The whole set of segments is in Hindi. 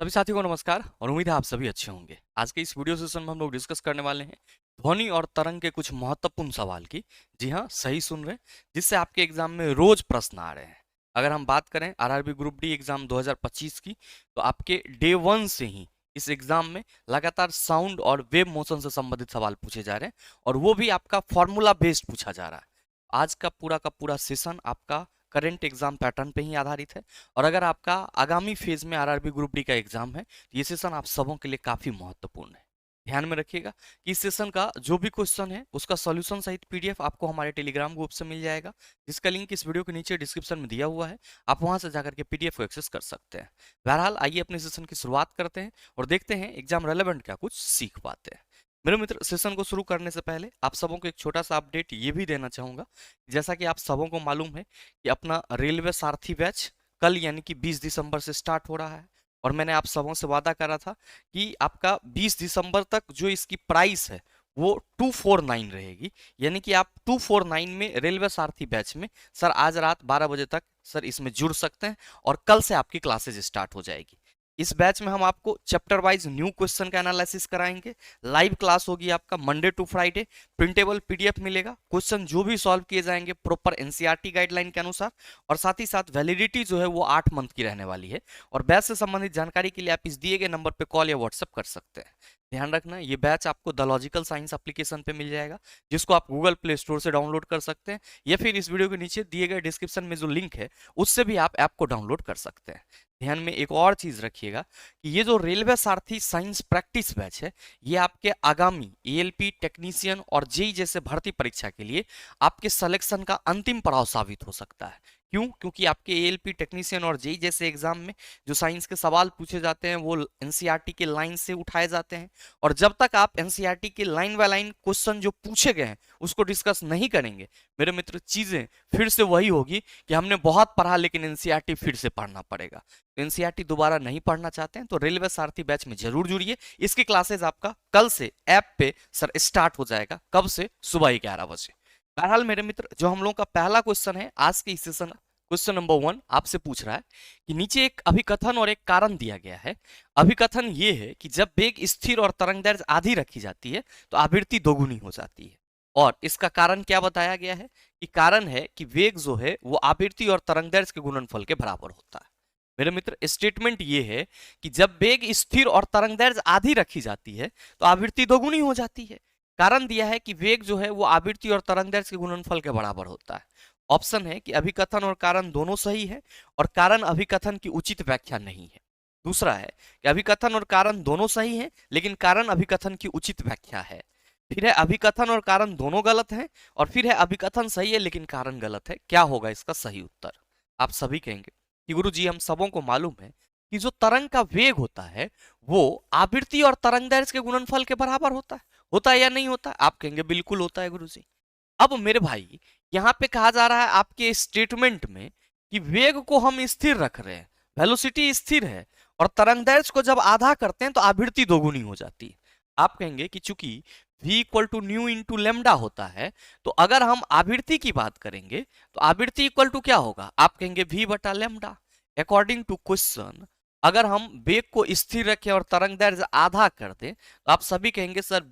सभी साथियों को नमस्कार और उम्मीद है आप सभी अच्छे होंगे। आज के इस वीडियो सेशन में हम लोग डिस्कस करने वाले हैं ध्वनि और तरंग के कुछ महत्वपूर्ण सवाल की। जी हाँ, सही सुन रहे हैं, जिससे आपके एग्जाम में रोज प्रश्न आ रहे हैं। अगर हम बात करें आरआरबी ग्रुप डी एग्जाम 2025 की, तो आपके डे 1 से ही इस एग्जाम में लगातार साउंड और वेव मोशन से संबंधित सवाल पूछे जा रहे हैं, और वो भी आपका फॉर्मूला बेस्ड पूछा जा रहा है। आज का पूरा सेशन आपका करंट एग्जाम पैटर्न पे ही आधारित है। और अगर आपका आगामी फेज में आरआरबी ग्रुप डी का एग्जाम है, तो ये सेशन आप सबों के लिए काफी महत्वपूर्ण है। ध्यान में रखिएगा कि इस सेशन का जो भी क्वेश्चन है उसका सॉल्यूशन सहित पीडीएफ आपको हमारे टेलीग्राम ग्रुप से मिल जाएगा, जिसका लिंक इस वीडियो के नीचे डिस्क्रिप्शन में दिया हुआ है। आप वहां से जाकर के पीडीएफ को एक्सेस कर सकते हैं। बहरहाल आइए अपने सेशन की शुरुआत करते हैं और देखते हैं एग्जाम रेलेवेंट क्या कुछ सीख पाते हैं। मेरे मित्र, सेशन को शुरू करने से पहले आप सबों को एक छोटा सा अपडेट ये भी देना चाहूंगा। जैसा कि आप सबों को मालूम है कि अपना रेलवे सारथी बैच कल यानी कि 20 दिसंबर से स्टार्ट हो रहा है, और मैंने आप सबों से वादा करा था कि आपका 20 दिसंबर तक जो इसकी प्राइस है वो 249 रहेगी। यानी कि आप 249 में रेलवे सारथी बैच में सर आज रात 12 बजे तक सर इसमें जुड़ सकते हैं, और कल से आपकी क्लासेज स्टार्ट हो जाएगी। इस बैच में हम आपको चैप्टर वाइज न्यू क्वेश्चन का एनालिसिस कराएंगे। लाइव क्लास होगी आपका Monday to Friday. Printable PDF मिलेगा, क्वेश्चन जो भी सॉल्व किए जाएंगे प्रॉपर एनसीईआरटी गाइडलाइन के अनुसार, और साथ ही साथ वैलिडिटी जो है वो 8 मंथ की रहने वाली है। और बैच से संबंधित जानकारी के लिए आप इस दिए गए नंबर पे कॉल या व्हाट्सएप कर सकते हैं। ध्यान रखना, ये बैच आपको द लॉजिकल साइंस एप्लीकेशन पे मिल जाएगा, जिसको आप गूगल प्ले स्टोर से डाउनलोड कर सकते हैं, या फिर इस वीडियो के नीचे दिए गए डिस्क्रिप्शन में जो लिंक है उससे भी आप ऐप को डाउनलोड कर सकते हैं। ध्यान में एक और चीज रखिएगा कि ये जो रेलवे सारथी साइंस प्रैक्टिस बैच है, ये आपके आगामी एएलपी टेक्नीशियन और जेई जैसे भर्ती परीक्षा के लिए आपके सिलेक्शन का अंतिम पड़ाव साबित हो सकता है। क्यों? क्योंकि आपके एएलपी टेक्नीशियन और जेई जैसे एग्जाम में जो साइंस के सवाल पूछे जाते हैं वो एनसीईआरटी के लाइन से उठाए जाते हैं, और जब तक आप एनसीईआरटी के लाइन बाय लाइन क्वेश्चन जो पूछे गए हैं उसको डिस्कस नहीं करेंगे, मेरे मित्र, चीजें फिर से वही होगी कि हमने बहुत पढ़ा लेकिन एनसीईआरटी फिर से पढ़ना पड़ेगा। एनसीईआरटी दोबारा नहीं पढ़ना चाहते हैं तो रेलवे सारथी बैच में जरूर जुड़िए। इसकी क्लासेस आपका कल से ऐप पे सर स्टार्ट हो जाएगा। कब से? सुबह 11 बजे। बहरहाल मेरे मित्र, जो हम लोग का पहला क्वेश्चन है आज के इस सेशन, क्वेश्चन नंबर 1 आपसे पूछ रहा है कि नीचे एक अभिकथन और एक कारण दिया गया है। अभिकथन ये है कि जब वेग स्थिर और तरंग दैर्ध्य आधी रखी जाती है तो आवृत्ति दोगुनी हो जाती है। और इसका कारण क्या बताया गया है? कि कारण है कि वेग जो है वो आवृत्ति और तरंग दैर्ध्य के गुणनफल के बराबर होता है। मेरे मित्र, स्टेटमेंट ये है कि जब वेग स्थिर और तरंग दैर्ध्य आधी रखी जाती है तो आवृत्ति दोगुनी हो जाती है। कारण दिया है कि वेग जो है वो आवृत्ति और तरंग दैर्ध्य के गुणनफल के बराबर होता है। ऑप्शन है कि अभिकथन और कारण दोनों सही है, और कारण अभिकथन की उचित व्याख्या नहीं है। दूसरा है कि अभिकथन और कारण दोनों सही है लेकिन कारण अभिकथन की उचित व्याख्या है। फिर है अभिकथन और कारण दोनों गलत हैं, और फिर है अभिकथन सही है लेकिन कारण गलत है। क्या होगा इसका सही उत्तर? आप सभी कहेंगे कि गुरु जी, हम सबों को मालूम है कि जो तरंग का वेग होता है वो आवृत्ति और तरंग दैर्ध्य के गुणनफल के बराबर होता है। होता है या नहीं होता है? आप कहेंगे बिल्कुल होता है गुरु जी। अब मेरे भाई, यहाँ पे कहा जा रहा है आपके स्टेटमेंट में कि वेग को हम स्थिर रख रहे हैं, वेलोसिटी स्थिर है, और तरंग दैर्ध्य को जब आधा करते हैं तो आवृत्ति दोगुनी हो जाती है। आप कहेंगे कि चूंकि v equal to nu into lambda होता है, तो अगर हम आवृत्ति की बात करेंगे तो आवृत्ति इक्वल टू क्या होगा? आप कहेंगे v बटा लेमडा। अकॉर्डिंग टू क्वेश्चन, अगर हम वेग को स्थिर रखें और तरंग दैर्ध्य आधा कर दें तो आप सभी कहेंगे सर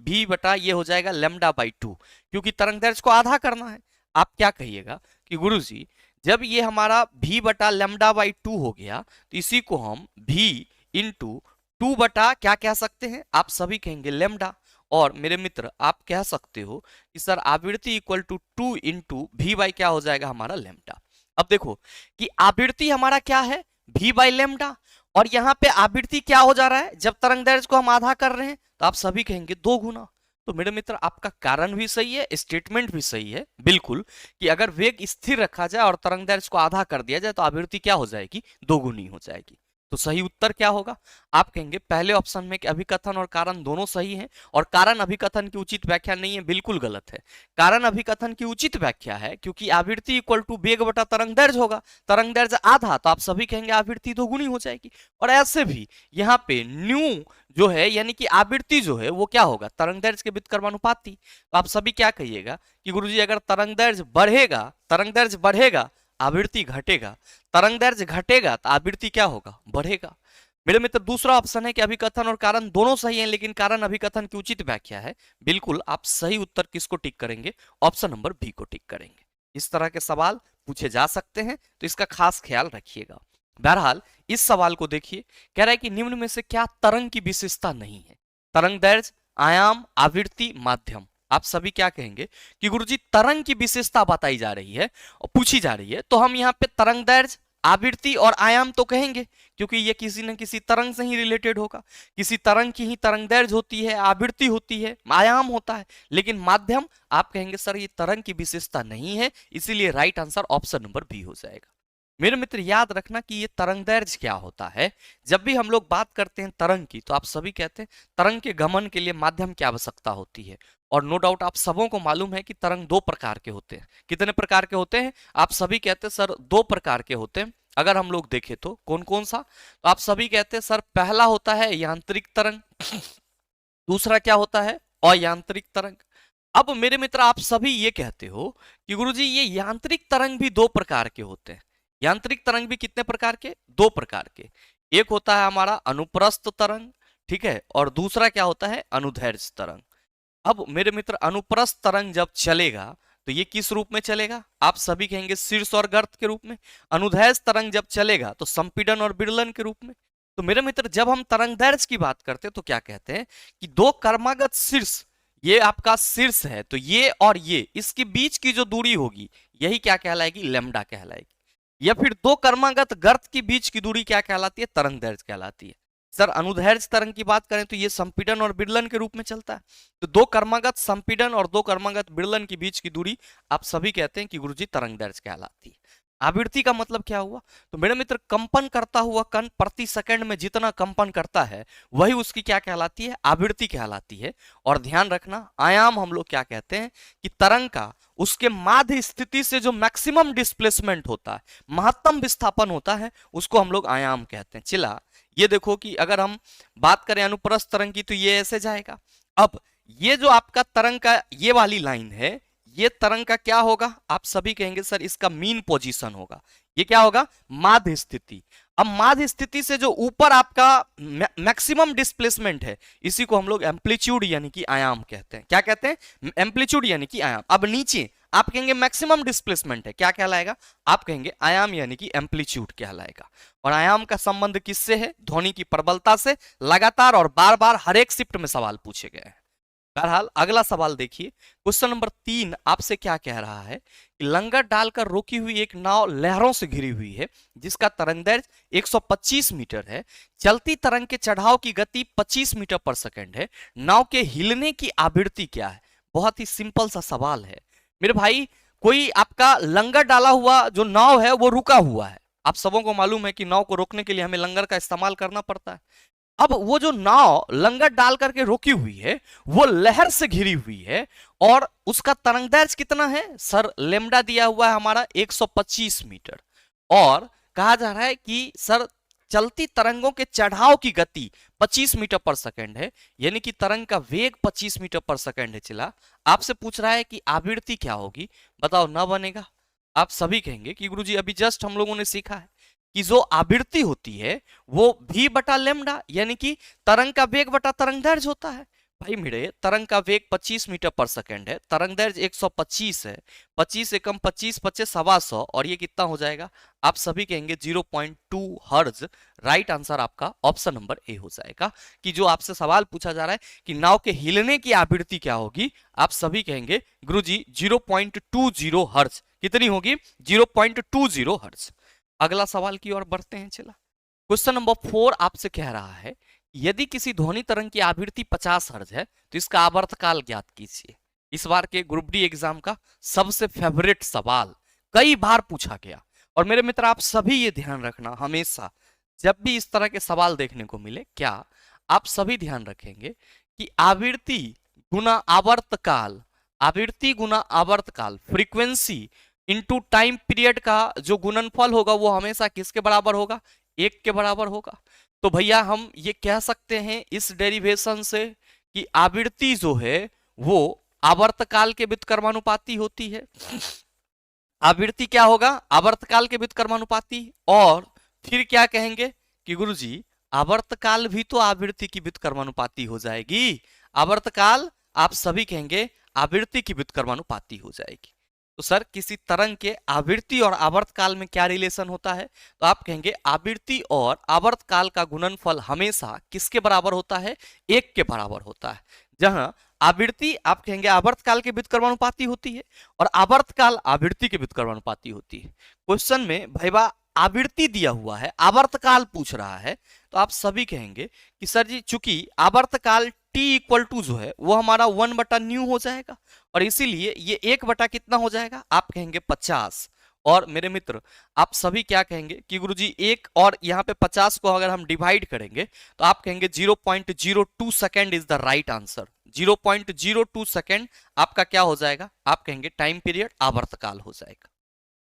v बटा ये हो जाएगा लेमडा बाई 2, क्योंकि तरंग दैर्ध्य को आधा करना है। आप क्या कहिएगा कि गुरुजी, जब ये हमारा v बटा लेमडा बाई 2 हो गया तो इसी को हम v इंटू 2 बटा क्या कह सकते हैं? आप सभी कहेंगे लेमडा। और मेरे मित्र, आप कह सकते हो कि सर आवृत्ति equal to 2 into v by क्या हो जाएगा हमारा? लेमडा। अब देखो कि आवृत्ति हमारा क्या है? v बाई लेमडा, और यहाँ पे आवृत्ति क्या हो जा रहा है जब तरंग दैर्ध्य को हम आधा कर रहे हैं? तो आप सभी कहेंगे 2 गुना। तो मेरे मित्र, आपका कारण भी सही है, स्टेटमेंट भी सही है बिल्कुल, कि अगर वेग स्थिर रखा जाए और तरंग दैर्ध्य को आधा कर दिया जाए तो आवृत्ति क्या हो जाएगी? 2 गुनी हो जाएगी। तो सही उत्तर क्या होगा? आप कहेंगे पहले ऑप्शन में कि अभिकथन और कारण दोनों सही हैं, और कारण अभिकथन की उचित व्याख्या नहीं है, बिल्कुल गलत है। कारण अभिकथन की उचित व्याख्या है क्योंकि आवृत्ति इक्वल टू वेग बटा तरंग दैर्ध्य होगा, तरंग दैर्ध्य आधा, तो आप सभी कहेंगे आवृत्ति दोगुनी हो जाएगी। और ऐसे भी यहाँ पे न्यू जो है यानी कि आवृत्ति जो है वो क्या होगा? तरंग दैर्ध्य के व्युत्क्रमानुपाती। तो आप सभी क्या कहिएगा कि गुरुजी, अगर तरंग दैर्ध्य बढ़ेगा आवृत्ति घटेगा, तरंग दैर्ध्य घटेगा तो आवृत्ति क्या होगा? बढ़ेगा। मेरे मित्र दूसरा ऑप्शन है कि अभिकथन और कारण दोनों सही हैं, लेकिन कारण अभिकथन की उचित व्याख्या है। बिल्कुल आप सही उत्तर किसको टिक करेंगे? ऑप्शन नंबर बी को टिक करेंगे। इस तरह के सवाल पूछे जा सकते हैं, तो इसका खास ख्याल रखिएगा। बहरहाल इस सवाल को देखिए, कह रहा है कि निम्न में से क्या तरंग की विशेषता नहीं है? तरंग दैर्ध्य, आयाम, आवृत्ति, माध्यम। आप सभी क्या कहेंगे कि गुरुजी तरंग की विशेषता बताई जा रही है और पूछी जा रही है, तो हम यहाँ पे तरंग दैर्ध्य, आवृत्ति और आयाम तो कहेंगे, क्योंकि ये किसी न किसी तरंग से ही रिलेटेड होगा। किसी तरंग की ही तरंग दैर्ध्य होती है, आवृत्ति होती है, आयाम होता है। लेकिन माध्यम आप कहेंगे सर ये तरंग की विशेषता नहीं है, इसीलिए right answer option number B हो जाएगा। मेरे मित्र याद रखना कि ये तरंग दैर्ध्य क्या होता है। जब भी हम लोग बात करते हैं तरंग की, तो आप सभी कहते हैं तरंग के गमन के लिए माध्यम की आवश्यकता होती है। और नो डाउट आप सबों को मालूम है कि तरंग दो प्रकार के होते हैं। कितने प्रकार के होते हैं? आप सभी कहते हैं सर दो प्रकार के होते हैं। अगर हम लोग देखें तो कौन कौन सा, तो आप सभी कहते हैं सर पहला होता है यांत्रिक तरंग, दूसरा क्या होता है? अयांत्रिक तरंग। अब मेरे मित्र आप सभी ये कहते हो कि गुरुजी ये यांत्रिक तरंग भी दो प्रकार के होते हैं। यांत्रिक तरंग भी कितने प्रकार के? दो प्रकार के। एक होता है हमारा अनुप्रस्थ तरंग, ठीक है, और दूसरा क्या होता है? अनुदैर्ध्य तरंग। अब मेरे मित्र अनुप्रस्थ तरंग जब चलेगा तो ये किस रूप में चलेगा? आप सभी कहेंगे शीर्ष और गर्त के रूप में। अनुदैर्ध्य तरंग जब चलेगा तो संपीड़न और विरलन के रूप में। तो मेरे मित्र जब हम तरंग दैर्ध्य की बात करते हैं तो क्या कहते हैं कि दो कर्मागत शीर्ष, ये आपका शीर्ष है, तो ये और ये इसके बीच की जो दूरी होगी यही क्या कहलाएगी? लैम्डा कहलाएगी। या फिर दो कर्मागत गर्त के बीच की दूरी क्या कहलाती है? तरंग दैर्ध्य कहलाती है। सर अनुदैर्ध्य तरंग की बात करें तो ये संपीड़न और विरलन के रूप में चलता है। तो दो कर्मागत संपीड़न और दो कर्मागत विरलन के बीच की दूरी आप सभी कहते हैं कि गुरुजी तरंग दैर्ध्य कहलाती है। आवृत्ति का मतलब क्या हुआ? तो मेरे मित्र कंपन करता हुआ कण प्रति सेकंड में जितना कंपन करता है वही उसकी क्या कहलाती है? आवृत्ति कहलाती है। और ध्यान रखना आयाम हम लोग क्या कहते हैं कि तरंग का उसके माध्य स्थिति से जो मैक्सिमम डिस्प्लेसमेंट होता है, महत्तम विस्थापन होता है, उसको हम लोग आयाम कहते हैं। चिला ये देखो कि अगर हम बात करें अनुप्रस्थ तरंग की तो ये ऐसे जाएगा। अब ये जो आपका तरंग का ये वाली लाइन है, ये तरंग का क्या होगा? आप सभी कहेंगे सर इसका मीन पोजीशन होगा। ये क्या होगा? माध्य स्थिति। अब माध्य स्थिति से जो ऊपर आपका मैक्सिमम डिस्प्लेसमेंट है, इसी को हम लोग एम्पलीट्यूड यानी कि आयाम कहते हैं। क्या कहते हैं? एम्पलीट्यूड यानी कि आयाम। अब नीचे आप कहेंगे मैक्सिमम डिस्प्लेसमेंट है, क्या कहलाएगा? आप कहेंगे आयाम यानी कि एम्पलीट्यूड कहलाएगा। और आयाम का संबंध किससे है? ध्वनि की प्रबलता से। लगातार और बार बार हर एक शिफ्ट में सवाल पूछे गए हैं। बहरहाल अगला सवाल देखिए, क्वेश्चन नंबर 3 आपसे क्या कह रहा है कि लंगर डालकर रोकी हुई एक नाव लहरों से घिरी हुई है, जिसका तरंगदैर्ध्य 125 मीटर है। चलती तरंग के चढ़ाव की गति 25 मीटर पर सेकंड है। नाव के हिलने की आवृत्ति क्या है? बहुत ही सिंपल सा सवाल है मेरे भाई। कोई आपका लंगर डाला हुआ जो नाव है वो रुका हुआ है। आप सबों को मालूम है कि नाव को रोकने के लिए हमें लंगर का इस्तेमाल करना पड़ता है। अब वो जो नाव लंगर डाल करके रोकी हुई है वो लहर से घिरी हुई है, और उसका तरंगदैर्ध्य कितना है? सर लेमडा दिया हुआ है हमारा 125 मीटर। और कहा जा रहा है कि सर चलती तरंगों के चढ़ाव की गति 25 मीटर पर सेकंड है, यानी कि तरंग का वेग 25 मीटर पर सेकंड है। चिला आपसे पूछ रहा है कि आवृत्ति क्या होगी, बताओ ना बनेगा। आप सभी कहेंगे कि गुरुजी अभी जस्ट हम लोगों ने सीखा है कि जो आवृत्ति होती है वो v बटा लेमडा यानी कि तरंग का वेग बटा तरंग दैर्ध्य होता है। भाई मेरे तरंग का वेग 25 मीटर पर सेकंड है, तरंग दैर्ध्य 125 है। 25 एकम 25 25 125 और ये कितना हो जाएगा? आप सभी कहेंगे 0.2 हर्ज। राइट आंसर आपका ऑप्शन नंबर ए हो जाएगा। कि जो आपसे सवाल पूछा जा रहा है कि नाव के हिलने की आवृत्ति क्या होगी, आप सभी कहेंगे गुरुजी 0.20 हर्ज। कितनी होगी? 0.20 हर्ज। अगला सवाल की ओर बढ़ते हैं। चला क्वेश्चन नंबर 4 आपसे कह रहा है यदि किसी ध्वनि तरंग की आवृत्ति 50 हर्ज है तो इसका आवर्तकाल ज्ञात कीजिए। इस बार के ग्रुप डी एग्जाम का सबसे फेवरेट सवाल, कई बार पूछा गया। और मेरे मित्र आप सभी ये ध्यान रखना, हमेशा जब भी इस तरह के सवाल देखने को मिले, क्या आप सभी ध्यान रखेंगे कि आवृत्ति गुना आवर्तकाल, आवृत्ति गुना आवर्तकाल, फ्रीक्वेंसी इनटू टाइम पीरियड का जो गुणनफल होगा वो हमेशा किसके बराबर होगा? 1 के बराबर होगा। तो भैया हम ये कह सकते हैं इस डेरिवेशन से कि आवृत्ति जो है वो आवर्तकाल के व्युत्क्रमानुपाती होती है। आवृत्ति क्या होगा? आवर्तकाल के व्युत्क्रमानुपाती। और फिर क्या कहेंगे कि गुरुजी आवर्तकाल भी तो आवृत्ति की व्युत्क्रमानुपाती हो जाएगी। आवर्तकाल आप सभी कहेंगे आवृत्ति की व्युत्क्रमानुपाती हो जाएगी। तो सर किसी तरंग के आवृत्ति और आवर्तकाल में क्या रिलेशन होता है? तो आप कहेंगे आवृत्ति और आवर्तकाल का गुणनफल हमेशा किसके बराबर होता है? 1 के बराबर होता है। जहां आवृत्ति आप कहेंगे आवर्तकाल के व्युत्क्रमानुपाती होती है और आवर्तकाल आवृत्ति के व्युत्क्रमानुपाती होती है। क्वेश्चन में भैया आवृत्ति दिया हुआ है, आवर्तकाल पूछ रहा है, तो आप सभी कहेंगे कि सर जी चूंकि आवर्तकाल t इक्वल टू जो है वो हमारा 1/न्यू हो जाएगा और इसीलिए ये 1 कितना हो जाएगा? आप कहेंगे 50। और मेरे मित्र आप सभी क्या कहेंगे कि गुरुजी 1 और यहाँ पे 50 को अगर हम डिवाइड करेंगे तो आप कहेंगे 0.02 second is the right answer. 0.02 second आपका क्या हो जाएगा? आप कहेंगे टाइम पीरियड आवर्तकाल हो जाएगा।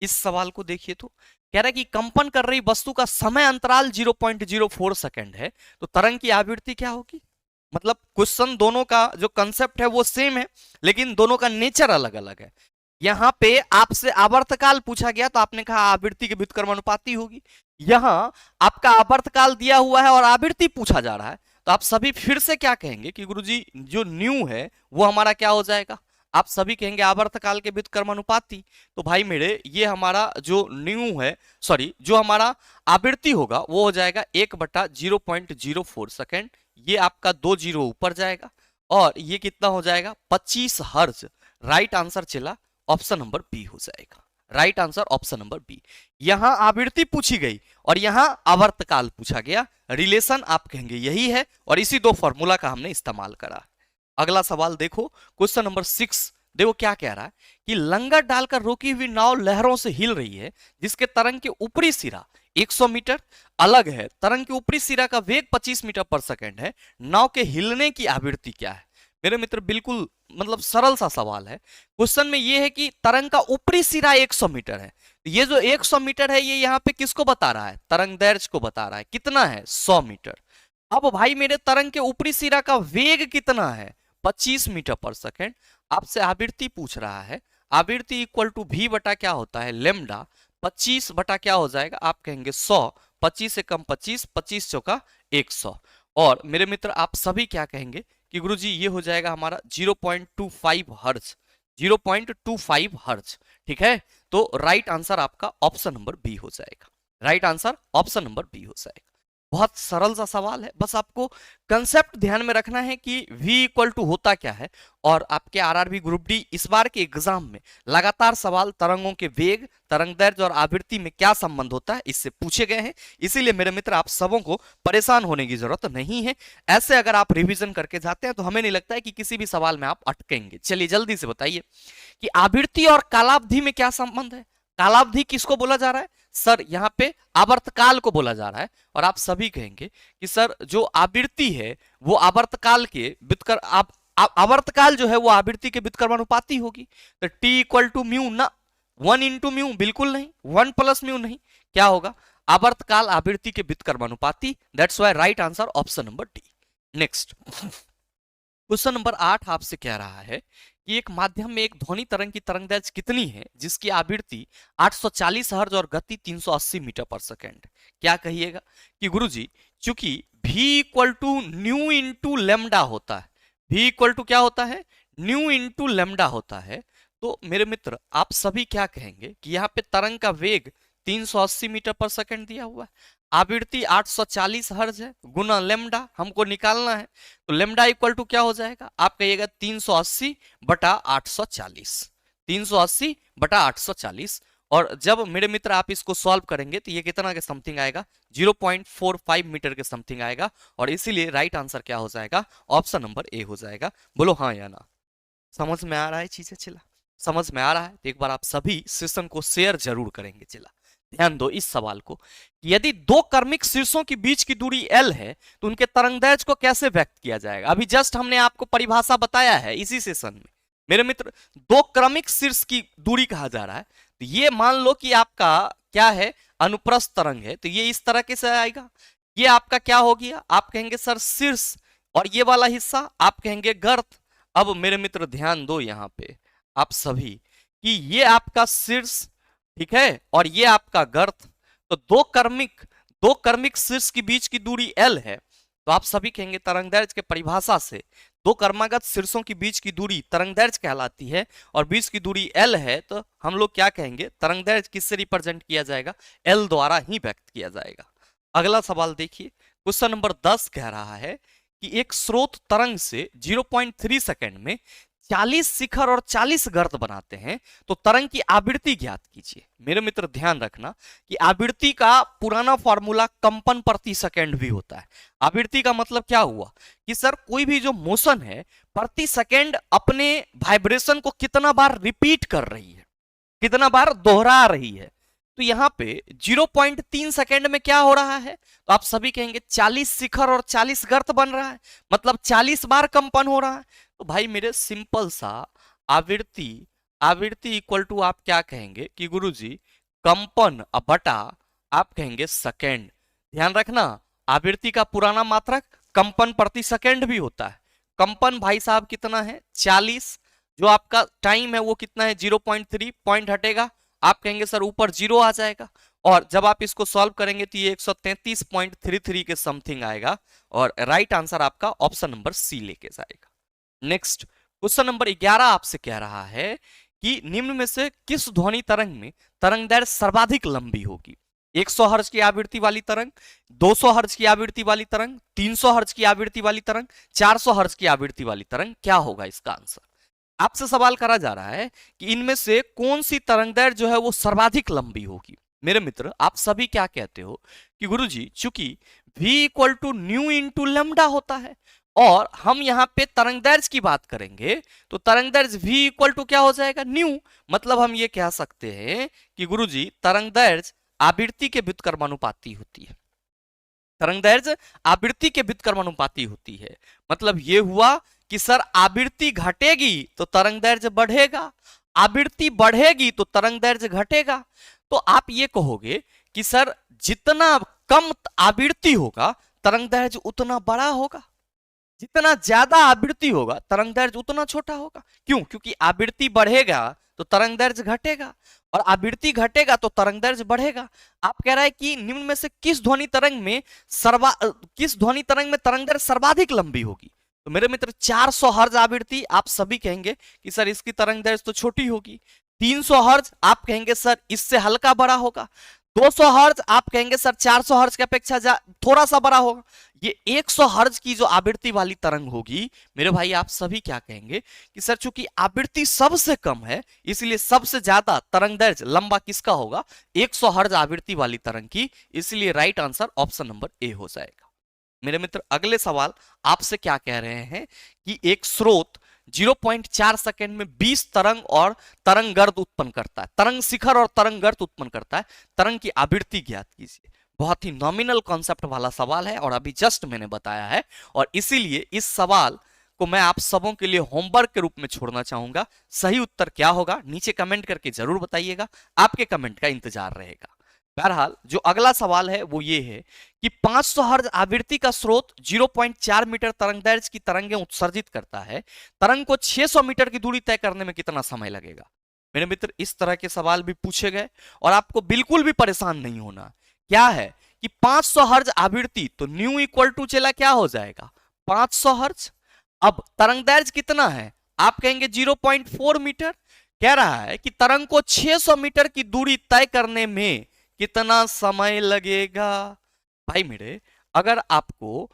इस सवाल को देखिए तो कह रहा है कि कंपन कर रही वस्तु का समय अंतराल 0.04 सेकेंड है, तो तरंग की आवृत्ति क्या होगी? मतलब क्वेश्चन दोनों का जो कंसेप्ट है वो सेम है लेकिन दोनों का नेचर अलग अलग है। यहां पे आपसे आवर्तकाल पूछा गया तो आपने कहा आवृत्ति की व्युत्क्रमानुपाती होगी। यहां आपका आवर्तकाल दिया हुआ है और आवृत्ति पूछा जा रहा है तो आप सभी फिर से क्या कहेंगे कि गुरुजी जो न्यू है वो हमारा क्या हो जाएगा? आप सभी कहेंगे आवर्तकाल के व्युत्क्रमानुपाती। तो भाई मेरे ये हमारा जो न्यू है सॉरी जो हमारा आवृत्ति होगा वो हो जाएगा 1/0.04 सेकेंड। ये आपका 2 जीरो ऊपर जाएगा और ये कितना हो जाएगा? 25 हर्ज। राइट आंसर चला ऑप्शन नंबर बी हो जाएगा। Right answer option number B. यहां आवृत्ति पूछी गई और यहां आवर्तकाल पूछा गया, रिलेशन आप कहेंगे यही है और इसी दो फॉर्मूला का हमने इस्तेमाल करा। अगला सवाल देखो क्वेश्चन नंबर 6। देखो क्या कह रहा है कि लंगर डालकर रोकी हुई नाव लहरों से हिल रही है जिसके तरंग के ऊपरी सिरा 100 मीटर अलग है, तरंग के ऊपरी सिरा का वेग 25 मीटर पर सेकंड है, नाव के हिलने की आवृत्ति क्या है? मेरे मित्र बिल्कुल मतलब सरल सा सवाल है। क्वेश्चन में ये है कि तरंग का ऊपरी सिरा 100 मीटर है, ये जो 100 मीटर है ये यहाँ पे किसको बता रहा है? तरंग दैर्ध्य को बता रहा है। कितना है? 100 मीटर। अब भाई मेरे तरंग के ऊपरी सिरा का वेग कितना है? 25 मीटर पर सेकंड। आपसे आवृत्ति पूछ रहा है, आवृत्ति इक्वल टू v बटा क्या होता है? लेमडा। 25 बटा क्या हो जाएगा? आप कहेंगे 100। 25 से कम 25, 25 चौका 100। और मेरे मित्र आप सभी क्या कहेंगे कि गुरुजी ये हो जाएगा हमारा 0.25 हर्ज। 0.25 हर्ज। ठीक है, तो राइट आंसर आपका ऑप्शन नंबर बी हो जाएगा। Right answer option number B हो जाएगा। बहुत सरल सा सवाल है, बस आपको कंसेप्ट ध्यान में रखना है कि v इक्वल टू होता क्या है। और आपके आरआरबी ग्रुप डी इस बार के एग्जाम में लगातार सवाल तरंगों के वेग, तरंग दैर्ध्य और आवृत्ति में क्या संबंध होता है इससे पूछे गए हैं। इसीलिए मेरे मित्र आप सबों को परेशान होने की जरूरत नहीं है। ऐसे अगर आप रिवीजन करके जाते हैं तो हमें नहीं लगता है कि किसी भी सवाल में आप अटकेंगे। चलिए जल्दी से बताइए कि आवृत्ति और कालावधि में क्या संबंध है? कालावधि किसको बोला जा रहा है? सर यहाँ पे आवर्तकाल को बोला जा रहा है। और आप सभी कहेंगे कि सर जो आवृत्ति है वो आवर्तकाल के व्युत्कर आवर्तकाल जो है वो आवृत्ति के व्युत्क्रमानुपाती होगी। तो t इक्वल टू म्यू ना 1 इंटू म्यू, बिल्कुल नहीं। 1 प्लस म्यू नहीं, क्या होगा? आवर्तकाल आवृत्ति के व्युत्क्रमानुपाती। That's why right answer option number D. Next question number 8 आपसे कह रहा है कि एक माध्यम में एक ध्वनि तरंग की तरंगदैर्ध्य कितनी है जिसकी आवृत्ति 840 हर्ट्ज और गति 380 मीटर पर सेकंड? क्या कहिएगा कि गुरुजी चूंकि v equal to nu into lambda होता है, v इक्वल टू क्या होता है? न्यू इंटू लेमडा होता है। तो मेरे मित्र आप सभी क्या कहेंगे कि यहाँ पे तरंग का वेग 380 मीटर पर सेकंड दिया हुआ है, आवृत्ति 840 हर्ट्ज है, गुना लेमडा हमको निकालना है। तो लेमडा इक्वल टू क्या हो जाएगा? आप कहिएगा 380 बटा 840। 380 बटा 840। और जब मेरे मित्र आप इसको सॉल्व करेंगे तो ये कितना के समथिंग आएगा? 0.45 मीटर के समथिंग आएगा। और इसीलिए राइट आंसर क्या हो जाएगा? ऑप्शन नंबर ए हो जाएगा। बोलो हाँ या ना। समझ में आ रहा है चीजें? चिल्ला समझ में आ रहा है तो एक बार आप सभी सेशन को शेयर जरूर करेंगे। चिल्ला ध्यान दो इस सवाल को कि यदि दो क्रमिक शीर्षों के बीच की दूरी L है तो उनके तरंगदैर्ध्य को कैसे व्यक्त किया जाएगा? अभी जस्ट हमने आपको परिभाषा बताया है इसी सेशन में। मेरे मित्र दो क्रमिक शीर्ष की दूरी कहा जा रहा है, तो ये मान लो कि आपका क्या है? अनुप्रस्थ तरंग है, तो ये इस तरह कैसे आएगा? ये आपका क्या हो गया? आप कहेंगे सर शीर्ष, और ये वाला हिस्सा आप कहेंगे गर्त। अब मेरे मित्र ध्यान दो यहां पे आप सभी कि ये आपका शीर्ष, ठीक है, और ये आपका गर्त। तो दो क्रमिक शीर्ष के बीच की दूरी L है, तो आप सभी कहेंगे तरंगदैर्घ्य के परिभाषा से दो क्रमागत शीर्षों के बीच की दूरी तरंगदैर्घ्य कहलाती है, और बीच की दूरी L है, तो हम लोग क्या कहेंगे, तरंगदैर्घ्य किससे रिप्रेजेंट किया जाएगा, L द्वारा ही व्यक्त किया जाएगा। अगला सवाल देखिए, क्वेश्चन नंबर 10 कह रहा है कि एक स्रोत तरंग से 0.3 सेकंड में 40 शिखर और 40 गर्त बनाते हैं, तो तरंग की आवृत्ति ज्ञात कीजिए। मेरे मित्र ध्यान रखना कि आवृत्ति का पुराना फॉर्मूला कंपन प्रति सेकंड भी होता है। आवृत्ति का मतलब क्या हुआ कि सर कोई भी जो मोशन है प्रति सेकंड अपने वाइब्रेशन को कितना बार रिपीट कर रही है, कितना बार दोहरा रही है। तो यहाँ पे 0.3 सेकंड में क्या हो रहा है, तो आप सभी कहेंगे 40 शिखर और 40 गर्त बन रहा है, मतलब 40 बार कंपन हो रहा है। तो भाई मेरे सिंपल सा आवृत्ति आवृत्ति इक्वल टू आप क्या कहेंगे कि गुरुजी कंपन बटा आप कहेंगे सेकंड। ध्यान रखना आवृत्ति का पुराना मात्रक कंपन प्रति सेकंड भी होता है। कंपन भाई साहब कितना है 40, जो आपका टाइम है वो कितना है 0.3, पॉइंट हटेगा आप कहेंगे सर ऊपर 0 आ जाएगा, और जब आप इसको सॉल्व करेंगे तो ये 133.33 के समथिंग आएगा, और राइट आंसर आपका ऑप्शन नंबर सी लेके जाएगा। नेक्स्ट क्वेश्चन नंबर 11 आपसे कह रहा है कि निम्न में से किस ध्वनि तरंग में तरंगदैर्घ्य सर्वाधिक लंबी होगी। 100 हर्ट्ज की आवृत्ति वाली तरंग, 200 हर्ट्ज की आवृत्ति वाली तरंग, 300 हर्ट्ज की आवृत्ति वाली तरंग, 400 हर्ट्ज की आवृत्ति वाली तरंग, क्या होगा इसका आंसर। आपसे सवाल करा जा रहा है कि इनमें से कौन सी तरंगदैर्घ्य जो है वो सर्वाधिक लंबी होगी। मेरे मित्र आप सभी क्या कहते हो कि गुरुजी चूंकि v equal to nu into lambda होता है, और हम यहाँ पे तरंगदैर्घ्य की बात करेंगे तो तरंगदैर्घ्य v इक्वल टू क्या हो जाएगा न्यू, मतलब हम ये कह सकते हैं कि गुरुजी तरंगदैर्घ्य आवृत्ति के व्युत्क्रमानुपाती होती है। तरंगदैर्घ्य आवृत्ति के व्युत्क्रमानुपाती होती है, मतलब ये हुआ कि सर आवृत्ति घटेगी तो तरंगदैर्घ्य बढ़ेगा, आवृत्ति बढ़ेगी तो तरंगदैर्घ्य घटेगा। तो आप ये कहोगे कि सर जितना कम आवृत्ति होगा तरंगदैर्घ्य उतना बड़ा होगा, जितना ज्यादा आवृत्ति होगा तरंगदैर्घ्य उतना छोटा होगा। क्यों? क्योंकि आवृत्ति बढ़ेगा तो तरंगदैर्घ्य घटेगा, और आवृत्ति घटेगा तो तरंगदैर्घ्य बढ़ेगा। आप कह रहे हैं कि निम्न में से किस ध्वनि तरंग में तरंगदैर्घ्य सर्वाधिक लंबी होगी। तो मेरे मित्र 400 हर्ट्ज आवृत्ति आप सभी कहेंगे कि सर इसकी तरंगदैर्घ्य तो छोटी होगी। 300 हर्ट्ज आप कहेंगे सर इससे हल्का बड़ा होगा। 200 हर्ट्ज आप कहेंगे सर 400 हर्ट्ज की अपेक्षा थोड़ा सा बड़ा होगा। ये 100 हर्ट्ज की जो आवृत्ति वाली तरंग होगी मेरे भाई आप सभी क्या कहेंगे कि सर चूंकि आवृत्ति सबसे कम है इसलिए सबसे ज्यादा तरंगदैर्घ्य लंबा किसका होगा, 100 हर्ट्ज आवृत्ति वाली तरंग की, इसलिए right answer option number A हो जाएगा। मेरे मित्र अगले सवाल आपसे क्या कह रहे हैं कि एक स्रोत 0.4 सेकंड में 20 तरंग और तरंग गर्त उत्पन्न करता है, तरंग शिखर और तरंग गर्त उत्पन्न करता है, तरंग की आवृत्ति ज्ञात कीजिए। बहुत ही नॉमिनल कॉन्सेप्ट वाला सवाल है और अभी जस्ट मैंने बताया है, और इसीलिए इस सवाल को मैं आप सबों के लिए होमवर्क के रूप में छोड़ना चाहूंगा। सही उत्तर क्या होगा नीचे कमेंट करके जरूर बताइएगा, आपके कमेंट का इंतजार रहेगा। बहरहाल जो अगला सवाल है वो ये है कि 500 हर्ट्ज आवृत्ति का स्रोत 0.4 मीटर तरंगदैर्घ्य की तरंगें उत्सर्जित करता है, तरंग को 600 मीटर की दूरी तय करने में कितना समय लगेगा। मेरे मित्र इस तरह के सवाल भी पूछे गए और आपको बिल्कुल भी परेशान नहीं होना। क्या है कि 500 हर्ट्ज आवृत्ति तो न्यू इक्वल टू चला क्या हो जाएगा 500 हर्ट्ज। अब तरंगदैर्घ्य कितना है आप कहेंगे 0.4 मीटर। कह रहा है कि तरंग को 600 मीटर की दूरी तय करने में कितना समय लगेगा। भाई मेरे अगर आपको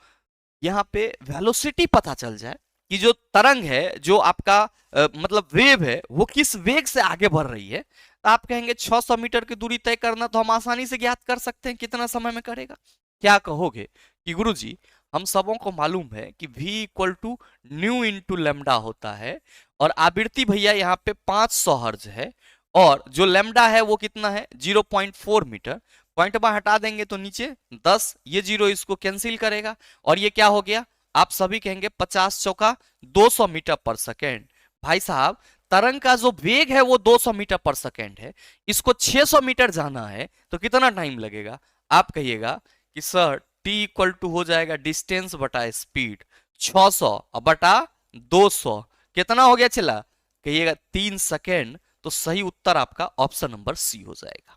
यहाँ पे वेलोसिटी पता चल जाए कि जो तरंग है जो आपका मतलब वेव है वो किस वेग से आगे बढ़ रही है, तो आप कहेंगे 600 मीटर की दूरी तय करना तो हम आसानी से ज्ञात कर सकते हैं कितना समय में करेगा। क्या कहोगे कि गुरुजी हम सबों को मालूम है कि v equal to nu into lambda होता है, और आवृत्ति भैया यहाँ पे 500 हर्ट्ज है, और जो लेमडा है वो कितना है 0.4 मीटर। पॉइंट बार हटा देंगे तो नीचे 10, ये 0 इसको कैंसिल करेगा, और ये क्या हो गया आप सभी कहेंगे 50 चौका 200 मीटर पर सेकेंड। भाई साहब तरंग का जो वेग है वो 200 मीटर पर सेकेंड है, इसको 600 मीटर जाना है तो कितना टाइम लगेगा। आप कहिएगा कि सर t इक्वल टू हो जाएगा डिस्टेंस बटा स्पीड, 600 बटा 200 कितना हो गया चला, कहिएगा 3 सेकेंड। तो सही उत्तर आपका ऑप्शन नंबर सी हो जाएगा।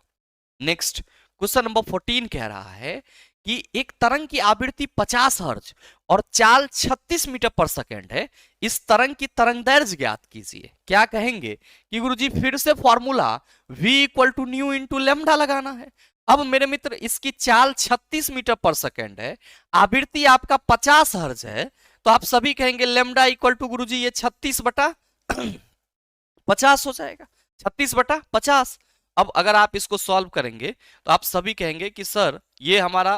नेक्स्ट क्वेश्चन नंबर 14 कह रहा है कि एक तरंग की आवृत्ति 50 हर्ट्ज और चाल 36 मीटर पर सेकंड है, इस तरंग की तरंगदैर्घ्य ज्ञात कीजिए। क्या कहेंगे कि गुरुजी फिर से formula v equal to nu into lambda लगाना है। अब मेरे मित्र इसकी चाल 36 मीटर पर सेकंड है, आवृत्ति आपका 50 हर्ट्ज है, तो आप सभी कहेंगे लेमडा इक्वल टू गुरुजी ये 36 बटा 50 हो जाएगा, 36 बटा 50। अब अगर आप इसको सॉल्व करेंगे तो आप सभी कहेंगे कि सर ये हमारा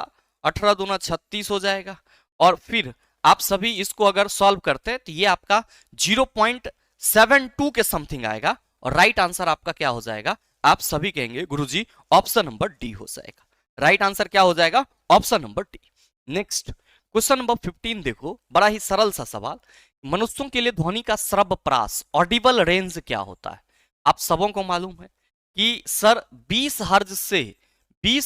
18 दूना 36 हो जाएगा, और फिर आप सभी इसको अगर सॉल्व करते हैं तो ये आपका 0.72 के समथिंग आएगा, और राइट आंसर आपका क्या हो जाएगा, आप सभी कहेंगे गुरुजी ऑप्शन नंबर डी हो जाएगा। राइट आंसर क्या हो जाएगा, option number D. Next question number 15 देखो, बड़ा ही सरल सा सवाल। मनुष्यों के लिए ध्वनि का श्रव्यप्राश ऑडिबल रेंज क्या होता है। आप सबों को मालूम है कि सर 20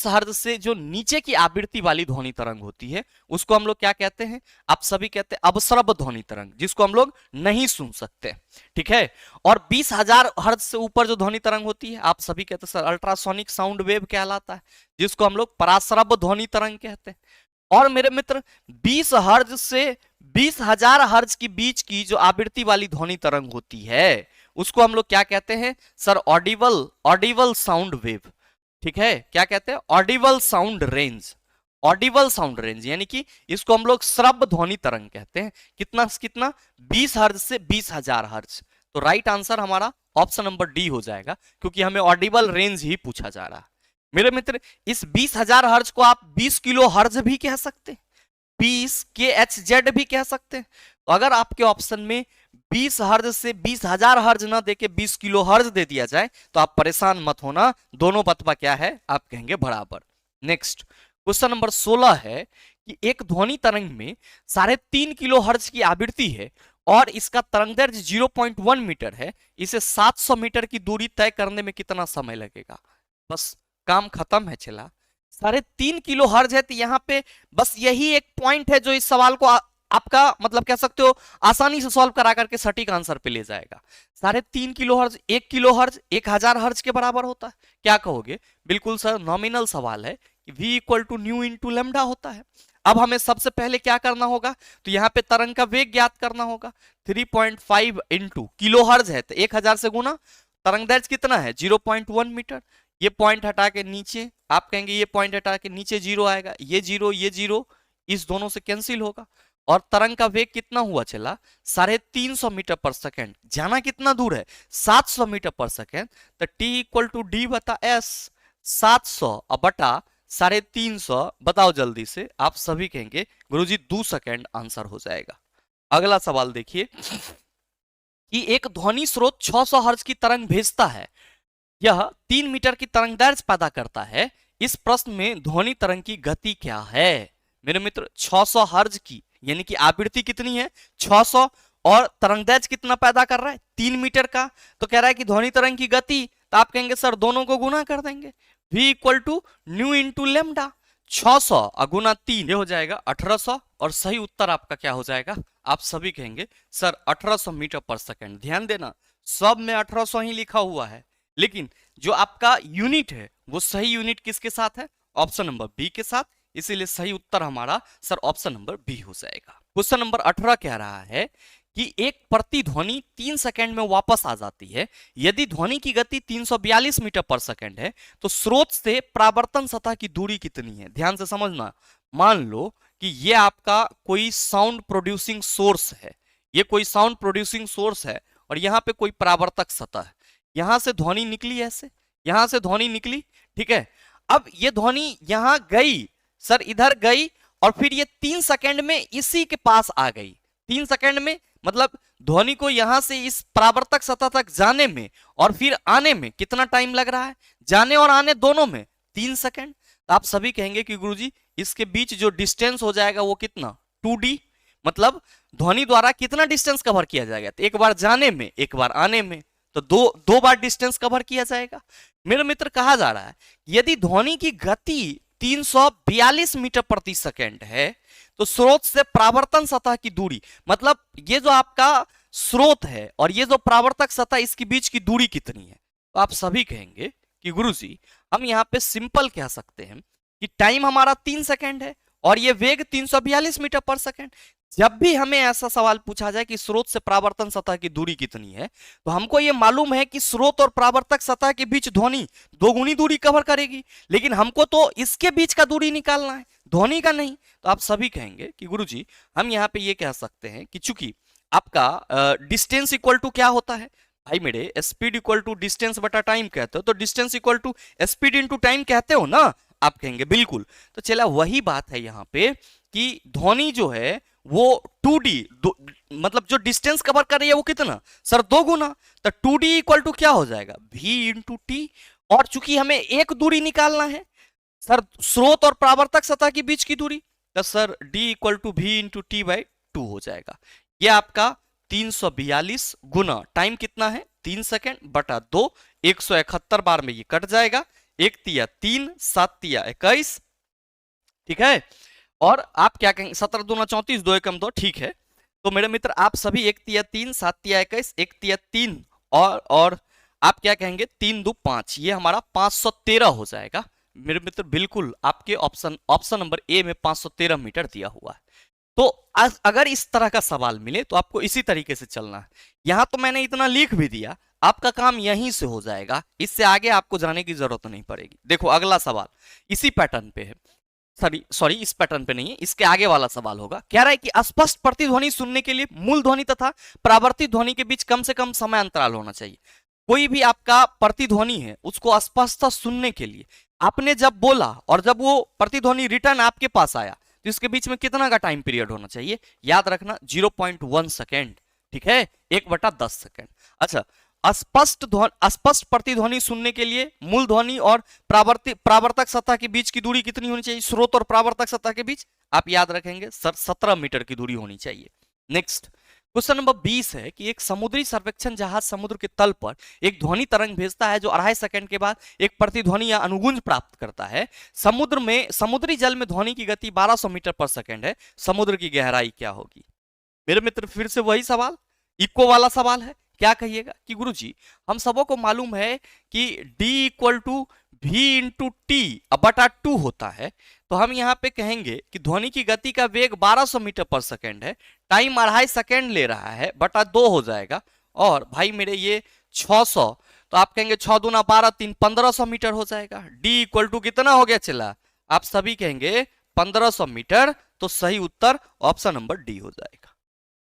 हर्ज से जो नीचे की आवृत्ति वाली ध्वनि तरंग होती है उसको हम लोग क्या कहते हैं, आप सभी कहते हैं अवश्रव्य ध्वनि तरंग, जिसको हम लोग नहीं सुन सकते, ठीक है। और 20,000 हर्ज से ऊपर जो ध्वनि तरंग होती है आप सभी कहते हैं सर अल्ट्रासोनिक साउंड वेव कहलाता है, जिसको हम लोग पराश्रव्य ध्वनि तरंग कहते हैं। और मेरे मित्र 20 हर्ज से 20,000 हर्ज के बीच की जो आवृत्ति वाली ध्वनि तरंग होती है उसको हम लोग क्या कहते हैं सर, ऑडिबल साउंड वेव, ठीक है। क्या कहते हैं, ऑडिबल साउंड रेंज, यानी कि इसको हम लोग श्रव्य ध्वनि तरंग कहते हैं। कितना कितना 20 हर्ज से 20,000 हर्ज। तो राइट आंसर हमारा ऑप्शन नंबर डी हो जाएगा, क्योंकि हमें ऑडिबल रेंज ही पूछा जा रहा है। मेरे मित्र इस 20,000 हर्ज को आप 20 किलो हर्ज भी कह सकते हैं, 20 kHz भी कह सकते हैं। तो अगर आपके ऑप्शन में 20 हर्ज से 20,000 हर्ज ना देके 20 किलो हर्ज दे दिया जाए तो आप परेशान मत होना, दोनों बतवा क्या है, आप कहेंगे बराबर। नेक्स्ट क्वेश्चन नंबर 16 है कि एक ध्वनि तरंग में 3.5 किलो हर्ज की आवृत्ति है और इसका तरंगदैर्घ्य 0.1 मीटर है, इसे 700 मीटर की दूरी तय करने में कितना समय लगेगा। बस काम खत्म है चला। 3.5 किलो हर्ज है, तो यहाँ पे बस यही एक पॉइंट है जो इस सवाल को आपका मतलब कह सकते हो आसानी से सॉल्व करा करके सटीक आंसर पे ले जाएगा। 3.5 किलो हर्ज 1 किलो हर्ज 1000 हर्ज के बराबर होता है। क्या कहोगे, बिल्कुल सर नॉमिनल सवाल है, v equal to nu into lambda होता है। अब हमें सबसे पहले क्या करना होगा, तो यहाँ पे तरंग का वेग ज्ञात करना होगा। 3.5 इंटू किलो हर्ज है तो 1000 से गुना, तरंगदैर्घ्य कितना है 0.1 मीटर। ये पॉइंट हटा के नीचे, आप कहेंगे ये पॉइंट हटा के नीचे 0 आएगा, ये जीरो इस दोनों से कैंसिल होगा, और तरंग का वेग कितना हुआ चला 350 मीटर पर सेकेंड। जाना कितना दूर है 700 मीटर पर सेकेंड, तो t इक्वल टू डी बता एस, 700 बटा 350, बताओ जल्दी से। आप सभी कहेंगे गुरुजी 2 सेकेंड आंसर हो जाएगा। अगला सवाल देखिए कि एक ध्वनि स्रोत 600 हर्ट्ज की तरंग भेजता है, यह 3 मीटर की तरंगदैर्घ्य पैदा करता है, इस प्रश्न में ध्वनि तरंग की गति क्या है। मेरे मित्र 600 हर्ट्ज की यानी कि आवृत्ति कितनी है 600, और तरंगदैर्घ्य कितना पैदा कर रहा है 3 मीटर का, तो कह रहा है कि ध्वनि तरंग की गति, तो आप कहेंगे सर दोनों को गुना कर देंगे, v equal to nu into lambda, 600 गुना 3 ये हो जाएगा 1800, और सही उत्तर आपका क्या हो जाएगा, आप सभी कहेंगे सर 1800 मीटर पर सेकेंड। ध्यान देना सब में 1800 ही लिखा हुआ है, लेकिन जो आपका यूनिट है वो सही यूनिट किसके साथ है, ऑप्शन नंबर बी के साथ, इसीलिए सही उत्तर हमारा सर ऑप्शन नंबर बी हो जाएगा। क्वेश्चन नंबर 18 कह रहा है कि एक प्रतिध्वनि 3 सेकंड में वापस आ जाती है, यदि ध्वनि की गति 342 मीटर पर सेकंड है तो स्रोत से परावर्तन सतह की दूरी कितनी है। ध्यान से समझना, मान लो कि ये आपका कोई साउंड प्रोड्यूसिंग सोर्स है, ये कोई साउंड प्रोड्यूसिंग सोर्स है, और यहाँ पे कोई परावर्तक सतह है, यहां से ध्वनि निकली, ऐसे यहां से ध्वनि निकली, ठीक है। अब ये ध्वनि यहां गई सर, इधर गई, और फिर ये 3 सेकंड में इसी के पास आ गई। 3 सेकंड में मतलब ध्वनि को यहां से इस परावर्तक सतह तक जाने में और फिर आने में कितना टाइम लग रहा है, जाने और आने दोनों में 3 सेकंड। तो आप सभी कहेंगे कि गुरुजी इसके बीच जो डिस्टेंस हो जाएगा वो कितना 2d, मतलब ध्वनि द्वारा कितना डिस्टेंस कवर किया जाएगा, तो एक बार जाने में एक बार आने में, तो दो बार डिस्टेंस कवर किया जाएगा। मेरे मित्र कहा जा रहा है यदि ध्वनि की गति 342 मीटर प्रति सेकेंड है तो स्रोत से परावर्तन सतह की दूरी, मतलब ये जो आपका स्रोत है और ये जो परावर्तक सतह इसके बीच की दूरी कितनी है, तो आप सभी कहेंगे कि गुरुजी हम यहाँ पे सिंपल कह सकते हैं कि टाइम हमारा 3 सेकंड है और ये वेग 342 मीटर पर सेकंड। जब भी हमें ऐसा सवाल पूछा जाए कि स्रोत से परावर्तन सतह की दूरी कितनी है, तो हमको ये मालूम है कि स्रोत और परावर्तक सतह के बीच ध्वनि दोगुनी दूरी कवर करेगी, लेकिन हमको तो इसके बीच का दूरी निकालना है, ध्वनि का नहीं। तो आप सभी कहेंगे कि गुरुजी हम यहाँ पे ये कह सकते हैं कि चूंकि आपका डिस्टेंस इक्वल टू क्या होता है भाई मेरे, स्पीड इक्वल टू डिस्टेंस बटा टाइम कहते हो, तो distance equal to speed into time कहते हो ना, आप कहेंगे बिल्कुल। तो चला वही बात है यहाँ पे कि ध्वनि जो है वो 2D मतलब जो डिस्टेंस कवर कर रही है वो कितना सर 2 गुना, तो 2D इक्वल टू क्या हो जाएगा v इंटू टी। और चूंकि हमें एक दूरी निकालना है सर स्रोत और परावर्तक सतह के बीच की दूरी, तो sir d equal to v into T by 2 हो जाएगा। ये आपका 342 गुना टाइम कितना है 3 सेकेंड बटा 2, 171 बार में ये कट जाएगा, 1 तिया 3, 7 तिया 21, ठीक है। और आप क्या कहेंगे 17 दूना 34, 2 एकम 2, ठीक है। तो मेरे मित्र आप सभी 1 तिया 3, 7 तिया 21, 1 तिया 3 और आप क्या कहेंगे 3 दो 5, ये हमारा 513 हो जाएगा मेरे मित्र। बिल्कुल आपके ऑप्शन नंबर ए में 513 मीटर दिया हुआ है। तो अगर इस तरह का सवाल मिले तो आपको इसी तरीके से चलना है। यहां तो मैंने इतना लिख भी दिया, आपका काम यहीं से हो जाएगा, इससे आगे आपको जाने की जरूरत नहीं पड़ेगी। देखो अगला सवाल इसी पैटर्न पे है, सॉरी इस पैटर्न पे नहीं है, इसके आगे वाला सवाल होगा। कह रहा है कि स्पष्ट प्रतिध्वनि सुनने के लिए मूल ध्वनि तथा परावर्तित ध्वनि के बीच कम से कम समय अंतराल होना चाहिए। कोई भी आपका प्रतिध्वनि है उसको स्पष्टता सुनने के लिए आपने जब बोला और जब वो प्रतिध्वनि रिटर्न आपके पास आया तो इसके बीच में कितना का टाइम पीरियड होना चाहिए, याद रखना 0.1 सेकेंड, ठीक है, 1/10 सेकेंड। अच्छा स्पष्ट प्रतिध्वनि सुनने के लिए मूल ध्वनि और परावर्तक सतह के बीच की दूरी कितनी होनी चाहिए, स्रोत और परावर्तक सतह के बीच आप याद रखेंगे सर 17 मीटर की दूरी होनी चाहिए। नेक्स्ट क्वेश्चन नंबर 20 है कि एक समुद्री सर्वेक्षण जहाज समुद्र के तल पर एक ध्वनि तरंग भेजता है जो 2.5 सेकंड के बाद एक प्रतिध्वनि या अनुगुंज प्राप्त करता है। समुद्री जल में ध्वनि की गति 1200 मीटर पर सेकंड है, समुद्र की गहराई क्या होगी। मेरे मित्र फिर से वही सवाल, इको वाला सवाल है। क्या कहिएगा कि गुरुजी हम सबों को मालूम है कि d equal to v into T बटा 2 होता है, तो हम यहाँ पे कहेंगे कि ध्वनि की गति का वेग 1200 मीटर पर सेकेंड है, टाइम 2.5 सेकेंड ले रहा है, बटा 2 हो जाएगा। और भाई मेरे ये 600, तो आप कहेंगे 6 दूना 12, 3 1500 मीटर हो जाएगा। d इक्वल टू कितना हो गया चला, आप सभी कहेंगे 1500 मीटर, तो सही उत्तर ऑप्शन नंबर डी हो जाएगा।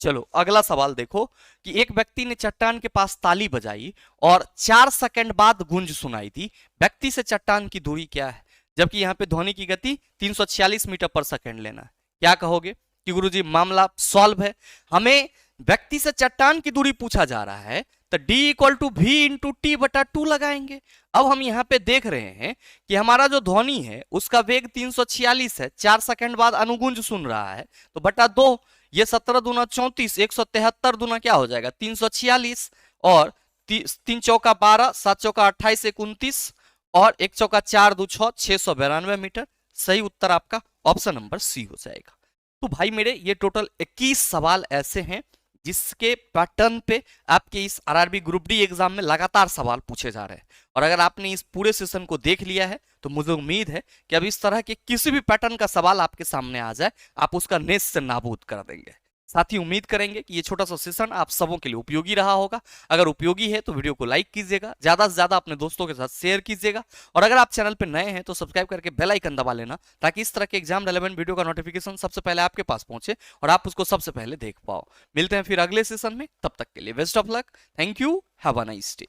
चलो अगला सवाल देखो कि एक व्यक्ति ने चट्टान के पास ताली बजाई और 4 सेकंड बाद गूंज सुनाई दी, व्यक्ति से चट्टान की दूरी क्या है, जबकि यहाँ पे ध्वनि की गति 346 मीटर पर सेकंड लेना है। क्या कहोगे कि गुरुजी मामला सॉल्व है, हमें व्यक्ति से चट्टान की दूरी पूछा जा रहा है, तो d equal to v into T बटा 2 लगाएंगे। अब हम यहाँ पे देख रहे हैं कि हमारा जो ध्वनि है उसका वेग 346 है, 4 सेकंड बाद अनुगुंज सुन रहा है, तो बटा 2, ये 17 दूना 34, 173 दूना क्या हो जाएगा 346, और 3 चौका 12, 7 चौका 28, 29 और 1 चौका 4 दो 6, 692 मीटर। सही उत्तर आपका ऑप्शन नंबर सी हो जाएगा। तो भाई मेरे ये टोटल 21 सवाल ऐसे हैं जिसके पैटर्न पे आपके इस आरआरबी ग्रुप डी एग्जाम में लगातार सवाल पूछे जा रहे हैं। और अगर आपने इस पूरे सेशन को देख लिया है तो मुझे उम्मीद है कि अब इस तरह के किसी भी पैटर्न का सवाल आपके सामने आ जाए आप उसका नेस से नाबूद कर देंगे। साथ ही उम्मीद करेंगे कि ये छोटा सा सेशन आप सबों के लिए उपयोगी रहा होगा। अगर उपयोगी है तो वीडियो को लाइक कीजिएगा, ज्यादा से ज्यादा अपने दोस्तों के साथ शेयर कीजिएगा, और अगर आप चैनल पर नए हैं तो सब्सक्राइब करके बेल आइकन दबा लेना ताकि इस तरह के एग्जाम रेलेवेंट वीडियो का नोटिफिकेशन सबसे पहले आपके पास पहुंचे और आप उसको सबसे पहले देख पाओ। मिलते हैं फिर अगले सेशन में, तब तक के लिए best of luck, thank you, have a nice day.